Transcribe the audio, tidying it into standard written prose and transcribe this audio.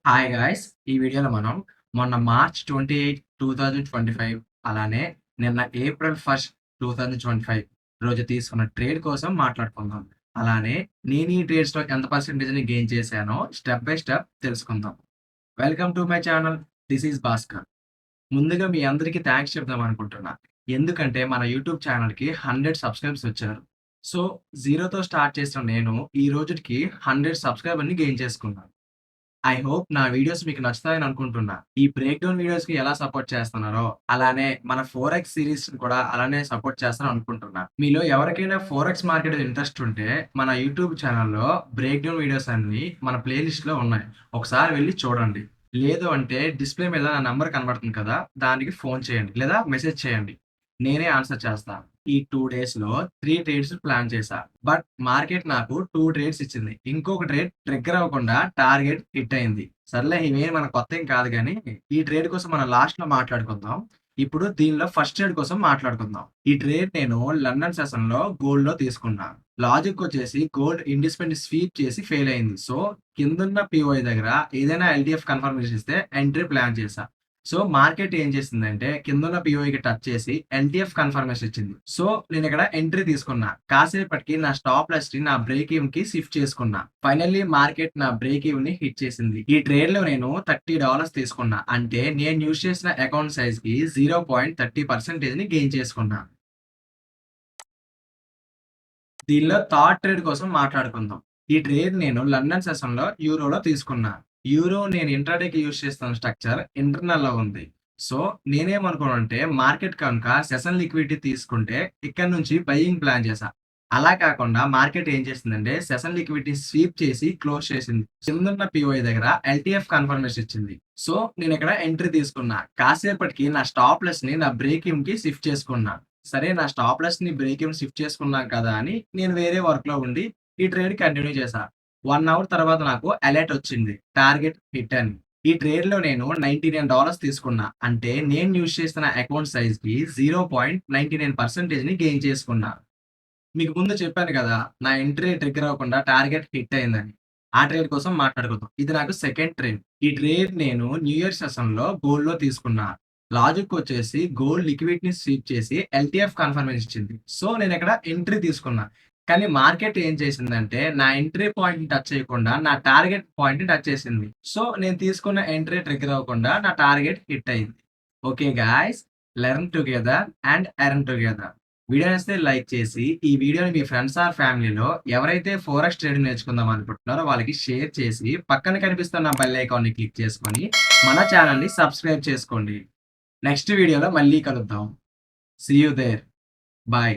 Hi guys! ఈ వీడియోలో మనం మొన్న మార్చ్ 28, 2025 అలానే నిన్న ఏప్రిల్ 1, 2025 రోజు తీసుకున్న ట్రేడ్ కోసం మాట్లాడుకుందాం. అలానే నేను ఈ ట్రేడ్స్‌లో ఎంత పర్సెంటేజ్‌ని గెయిన్ చేశానో స్టెప్ బై స్టెప్ తెలుసుకుందాం. Welcome to my channel. This is Bhaskar. ముందుగా మీ అందరికీ థాంక్స్ చెప్దాం అనుకుంటున్నా. ఎందుకంటే మన యూట్యూబ్ ఛానల్‌కి 100 సబ్‌స్క్రైబర్స్ వచ్చారు. సో, జీరోతో స్టార్ట్ చేసిన నేను ఈ రోజుటికి 100 సబ్‌స్క్రైబర్‌ని గెయిన్ చేసుకున్నాను. ఐ హోప్ నా వీడియోస్ మీకు నచ్చుతాయని అనుకుంటున్నా. ఈ బ్రేక్ డౌన్ వీడియోస్‌కి ఎలా సపోర్ట్ చేస్తున్నారో, అలానే మన ఫోరెక్స్ సీరీస్‌ని కూడా అలానే సపోర్ట్ చేస్తారని అనుకుంటున్నా. మీలో ఎవరికైనా ఫోరెక్స్ మార్కెట్ ఇంట్రెస్ట్ ఉంటే, మన యూట్యూబ్ ఛానల్‌లో బ్రేక్ డౌన్ వీడియోస్ అన్నీ మన ప్లే లిస్ట్‌లో ఉన్నాయి. ఒకసారి వెళ్లి చూడండి. లేదు అంటే డిస్‌ప్లే మీద నా నంబర్ కనబడుతుంది కదా! దానికి ఫోన్ చేయండి లేదా మెసేజ్ చేయండి. నేనే ఆన్సర్ చేస్తా. ఈ 2 డేస్‌లో 3 ట్రేడ్స్ ప్లాన్ చేశా. బట్ మార్కెట్ నాకు 2 ట్రేడ్స్ ఇచ్చింది. ఇంకొక ట్రేడ్ ట్రిగ్గర్ అవ్వకుండా టార్గెట్ హిట్ అయింది. సర్లే ఇవేమి మన కొత్తేం కాదు గానీ, ఈ ట్రేడ్ కోసం మనం లాస్ట్‌లో మాట్లాడుకుందాం. ఇప్పుడు దీనిలో ఫస్ట్ ట్రేడ్ కోసం మాట్లాడుకుందాం. ఈ ట్రేడ్ నేను లండన్ సెషన్‌లో గోల్డ్‌లో తీసుకున్నా. లాజిక్ వచ్చేసి గోల్డ్ ఇండిస్‌పెండెంట్ స్వీప్ చేసి ఫెయిల్ అయింది. సో, కిందున్న పీఓఐ దగ్గర ఏదైనా ఎల్‌టిఎఫ్ కన్ఫర్మేషన్ ఇస్తే ఎంట్రీ ప్లాన్ చేశా. సో, మార్కెట్ ఏం చేసిందంటే కిందున్న పీఓఐకి టచ్ చేసి ఎల్‌టిఎఫ్ కన్ఫర్మేషన్ ఇచ్చింది. సో, నేనిక్కడ ఎంట్రీ తీసుకున్నా. కాసేపటికి నా స్టాప్ లాస్‌ని నా బ్రేక్ ఈవెన్‌కి షిఫ్ట్ చేసుకున్నా. ఫైనల్లీ మార్కెట్ నా బ్రేక్ ఈవెన్‌ని హిట్ చేసింది. ఈ ట్రేడ్‌లో నేను $30 తీసుకున్నా. అంటే నేను యూజ్ చేసిన అకౌంట్ సైజ్‌కి 0.30% గెయిన్ చేసుకున్నా. దీనిలో థర్డ్ ట్రేడ్ కోసం మాట్లాడుకుందాం. ఈ ట్రేడ్ నేను లండన్ సెషన్‌లో యూరోలో తీసుకున్నా. యూరో నేను ఇంట్రాడేకి యూజ్ చేస్తున్న స్ట్రక్చర్ ఇంటర్నల్‌లో ఉంది. సో, నేనేమనుకున్నానంటే మార్కెట్ కనుక సెషన్ లిక్విడిటీ తీసుకుంటే ఇక్కడి నుంచి బయింగ్ ప్లాన్ చేశా. అలా కాకుండా మార్కెట్ ఏం చేసిందంటే సెషన్ లిక్విడిటీ స్వీప్ చేసి క్లోజ్ చేసింది. కిందున్న పీఓఐ దగ్గర ఎల్‌టిఎఫ్ కన్ఫర్మేషన్ ఇచ్చింది. సో, నేనిక్కడ ఎంట్రీ తీసుకున్నా. కాసేపటికి నా స్టాప్ లాస్‌ని నా బ్రేక్ ఈవెన్‌కి షిఫ్ట్ చేసుకున్నా. సరే నా స్టాప్ లాస్‌ని బ్రేక్ ఈవెన్ షిఫ్ట్ చేసుకున్నాం కదా! అని నేను వేరే వర్క్‌లో ఉండి ఈ ట్రేడ్ కంటిన్యూ చేశా. 1 అవర్ తర్వాత నాకు అలర్ట్ వచ్చింది. టార్గెట్ హిట్ అని. ఈ ట్రేడ్‌లో నేను $99 తీసుకున్నా. అంటే నేను యూజ్ చేస్తున్న అకౌంట్ సైజ్‌కి 0.99%ని గెయిన్ చేసుకున్నా. మీకు ముందు చెప్పాను కదా! నా ఎంట్రీ ట్రిగ్గర్ అవ్వకుండా టార్గెట్ హిట్ అయిందని. ఆ ట్రేడ్ కోసం మాట్లాడుకుందాం. ఇది నాకు సెకండ్ ట్రేడ్. ఈ ట్రేడ్ నేను న్యూ ఇయర్ సెషన్‌లో గోల్డ్‌లో తీసుకున్నా. లాజిక్ వచ్చేసి గోల్డ్ లిక్విడిటీని స్వీప్ చేసి ఎల్‌టిఎఫ్ కన్ఫర్మేషన్ ఇచ్చింది. సో, నేనిక్కడ ఎంట్రీ తీసుకున్నా. కానీ మార్కెట్ ఏం చేసిందంటే నా ఎంట్రీ పాయింట్‌ని టచ్ చేయకుండా నా టార్గెట్ పాయింట్‌ని టచ్ చేసింది. సో, నేను తీసుకున్న ఎంట్రీ ట్రిగ్గర్ అవ్వకుండా నా టార్గెట్ హిట్ అయింది. Okay guys, learn together and earn together. Video నచ్చితే లైక్ చేసి, ఈ వీడియోని మీ ఫ్రెండ్స్ ఆర్ ఫ్యామిలీలో ఎవరైతే ఫోరెక్స్ ట్రేడింగ్ నేర్చుకుందాం అనుకుంటున్నారో వాళ్ళకి షేర్ చేసి, పక్కన కనిపిస్తున్న బెల్ ఐకాన్‌ని క్లిక్ చేసుకొని, మన ఛానెల్‌ని సబ్స్క్రైబ్ చేసుకోండి. నెక్స్ట్ వీడియోలో మళ్ళీ కలుద్దాం. See you there. బై.